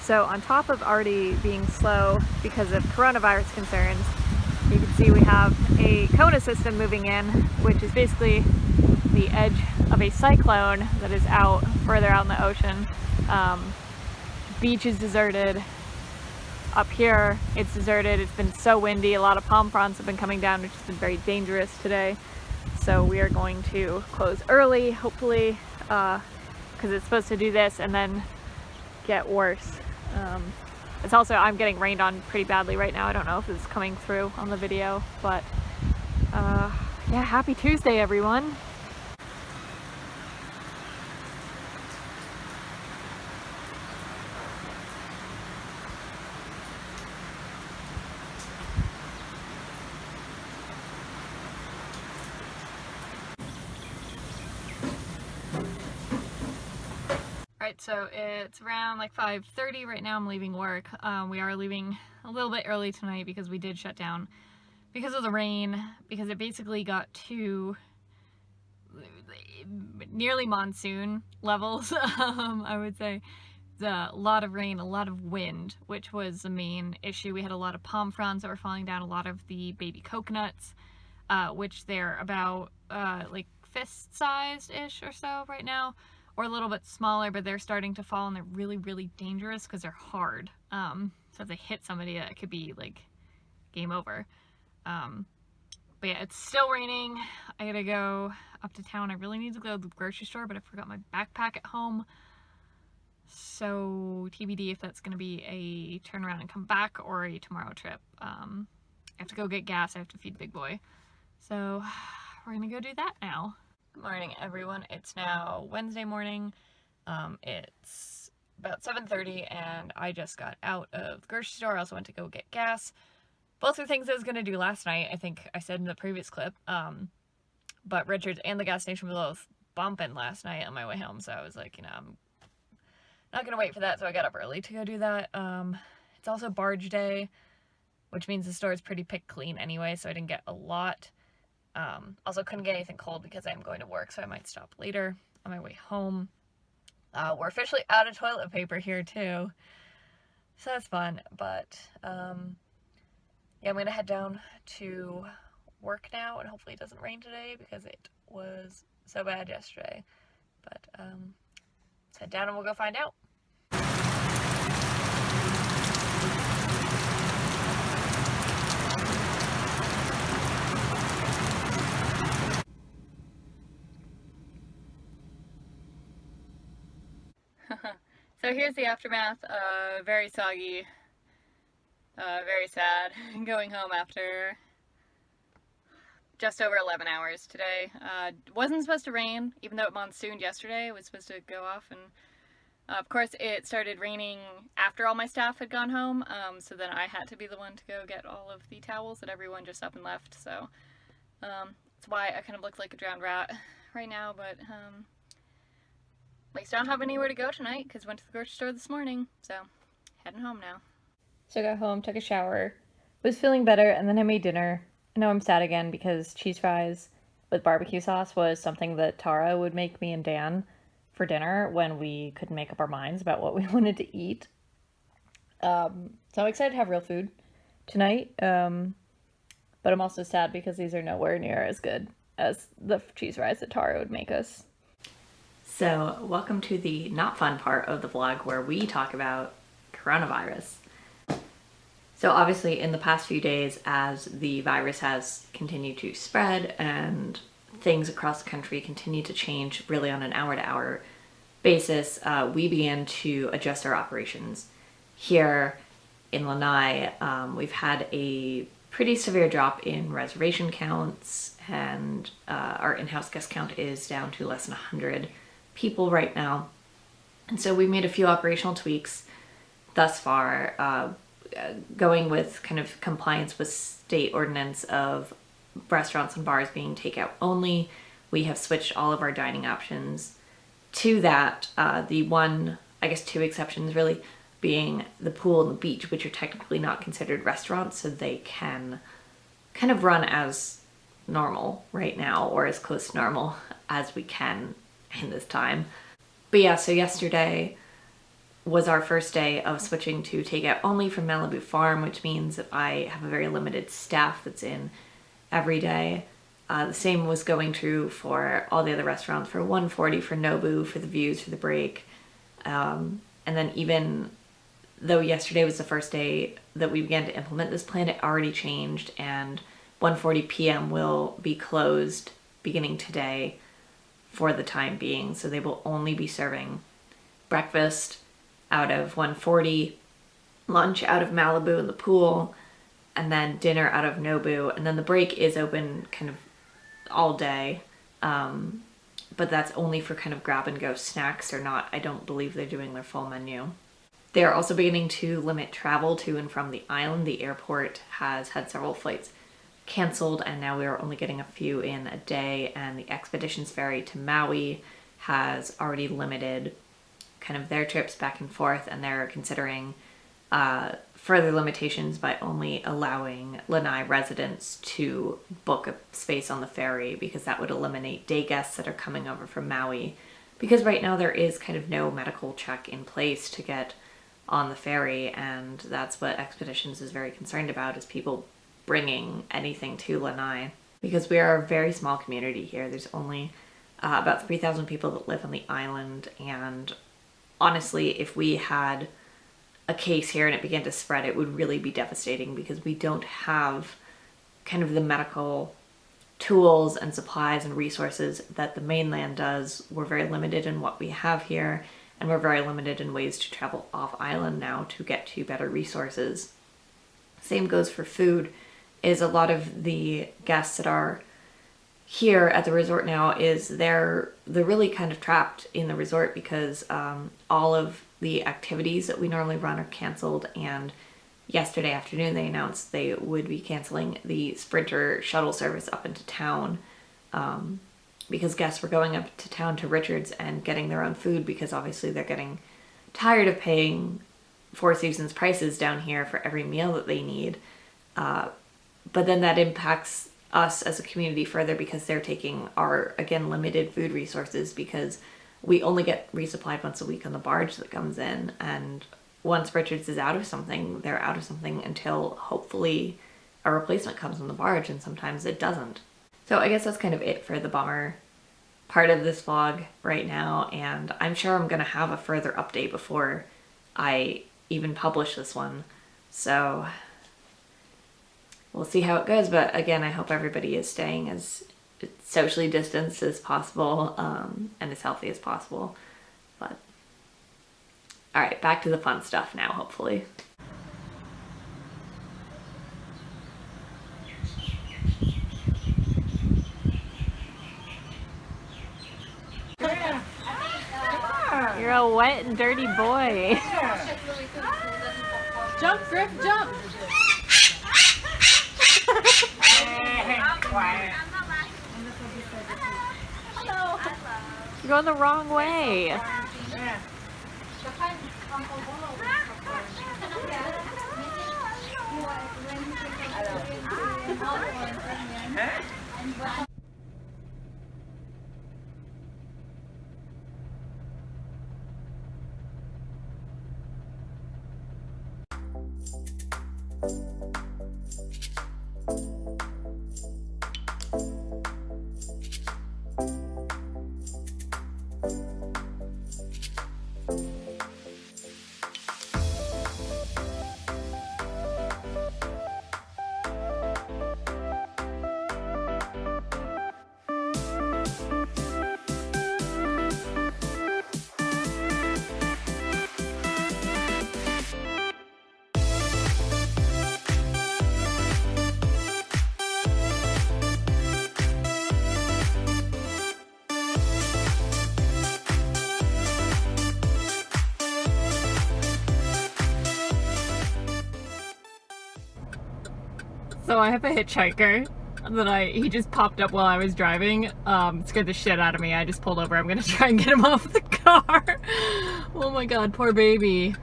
So on top of already being slow because of coronavirus concerns, you can see we have a Kona system moving in, which is basically the edge of a cyclone that is out further out in the ocean. Beach is deserted. Up here, it's deserted. It's been so windy. A lot of palm fronds have been coming down, which has been very dangerous today. So we are going to close early, hopefully, because it's supposed to do this and then get worse. It's also, I'm getting rained on pretty badly right now. I don't know if it's coming through on the video, but yeah, happy Tuesday, everyone. Alright, so it's around like 5:30 right now. I'm leaving work. We are leaving a little bit early tonight because we did shut down because of the rain, because it basically got to nearly monsoon levels. I would say a lot of rain, a lot of wind, which was the main issue. We had a lot of palm fronds that were falling down, a lot of the baby coconuts, which they're about like fist-sized-ish or so right now, or a little bit smaller, but they're starting to fall and they're really, really dangerous because they're hard. So if they hit somebody, it could be like game over. But yeah, it's still raining. I gotta go up to town. I really need to go to the grocery store, but I forgot my backpack at home. So TBD if that's gonna be a turn around and come back or a tomorrow trip. I have to go get gas. I have to feed Big Boy. So we're gonna go do that now. Good morning, everyone. It's now Wednesday morning. It's about 7:30 and I just got out of the grocery store. I also went to go get gas. Both are things I was going to do last night, I think I said in the previous clip. But Richards and the gas station were both bumping last night on my way home, so I was like, you know, I'm not going to wait for that, so I got up early to go do that. It's also barge day, which means the store is pretty picked clean anyway, so I didn't get a lot. Also couldn't get anything cold because I'm going to work, so I might stop later on my way home. We're officially out of toilet paper here too, so that's fun. But yeah, I'm gonna head down to work now, and hopefully it doesn't rain today because it was so bad yesterday. But let's head down and we'll go find out. So here's the aftermath. Very soggy, very sad. Going home after just over 11 hours today. Wasn't supposed to rain, even though it monsooned yesterday. It was supposed to go off, and of course it started raining after all my staff had gone home, so then I had to be the one to go get all of the towels that everyone just up and left. So that's why I kind of look like a drowned rat right now, but at least I don't have anywhere to go tonight because went to the grocery store this morning, so heading home now. So I got home, took a shower, was feeling better, and then I made dinner. I know I'm sad again because cheese fries with barbecue sauce was something that Tara would make me and Dan for dinner when we couldn't make up our minds about what we wanted to eat. So I'm excited to have real food tonight, but I'm also sad because these are nowhere near as good as the cheese fries that Tara would make us. So, welcome to the not fun part of the vlog where we talk about coronavirus. So obviously in the past few days, as the virus has continued to spread and things across the country continue to change really on an hour-to-hour basis, we began to adjust our operations. Here in Lanai, we've had a pretty severe drop in reservation counts, and our in-house guest count is down to less than 100 people right now. And so we made a few operational tweaks thus far, going with kind of compliance with state ordinance of restaurants and bars being takeout only. We have switched all of our dining options to that. The one, I guess two exceptions really being the pool and the beach, which are technically not considered restaurants, so they can kind of run as normal right now, or as close to normal as we can in this time. But yeah, so yesterday was our first day of switching to takeout only from Malibu Farm, which means that I have a very limited staff that's in every day. The same was going true for all the other restaurants, for 140, for Nobu, for the Views, for the Break. And then even though yesterday was the first day that we began to implement this plan, it already changed, and 1:40 p.m. will be closed beginning today for the time being. So they will only be serving breakfast out of 140, lunch out of Malibu and the pool, and then dinner out of Nobu. And then the Break is open kind of all day, but that's only for kind of grab and go snacks. Or not, I don't believe they're doing their full menu. They are also beginning to limit travel to and from the island. The airport has had several flights canceled, and now we are only getting a few in a day, and the Expeditions ferry to Maui has already limited kind of their trips back and forth, and they're considering further limitations by only allowing Lanai residents to book a space on the ferry, because that would eliminate day guests that are coming over from Maui, because right now there is kind of no medical check in place to get on the ferry, and that's what Expeditions is very concerned about, is people bringing anything to Lanai, because we are a very small community here. There's only about 3,000 people that live on the island, and honestly, if we had a case here and it began to spread, it would really be devastating, because we don't have kind of the medical tools and supplies and resources that the mainland does. We're very limited in what we have here, and we're very limited in ways to travel off island now to get to better resources. Same goes for food, is a lot of the guests that are here at the resort now is they're really kind of trapped in the resort, because all of the activities that we normally run are canceled, and yesterday afternoon they announced they would be canceling the Sprinter shuttle service up into town, because guests were going up to town to Richards and getting their own food, because obviously they're getting tired of paying Four Seasons prices down here for every meal that they need. But then that impacts us as a community further, because they're taking our, again, limited food resources, because we only get resupplied once a week on the barge that comes in, and once Richards is out of something, they're out of something until hopefully a replacement comes on the barge, and sometimes it doesn't. So I guess that's kind of it for the bummer part of this vlog right now, and I'm sure I'm gonna have a further update before I even publish this one. So we'll see how it goes, but again, I hope everybody is staying as socially distanced as possible, and as healthy as possible. But all right, back to the fun stuff now, hopefully. You're a wet and dirty boy. Jump, Griff, jump! You're going the wrong way. So I have a hitchhiker that he just popped up while I was driving. Scared the shit out of me. I just pulled over. I'm gonna try and get him off the car. Oh my god, poor baby.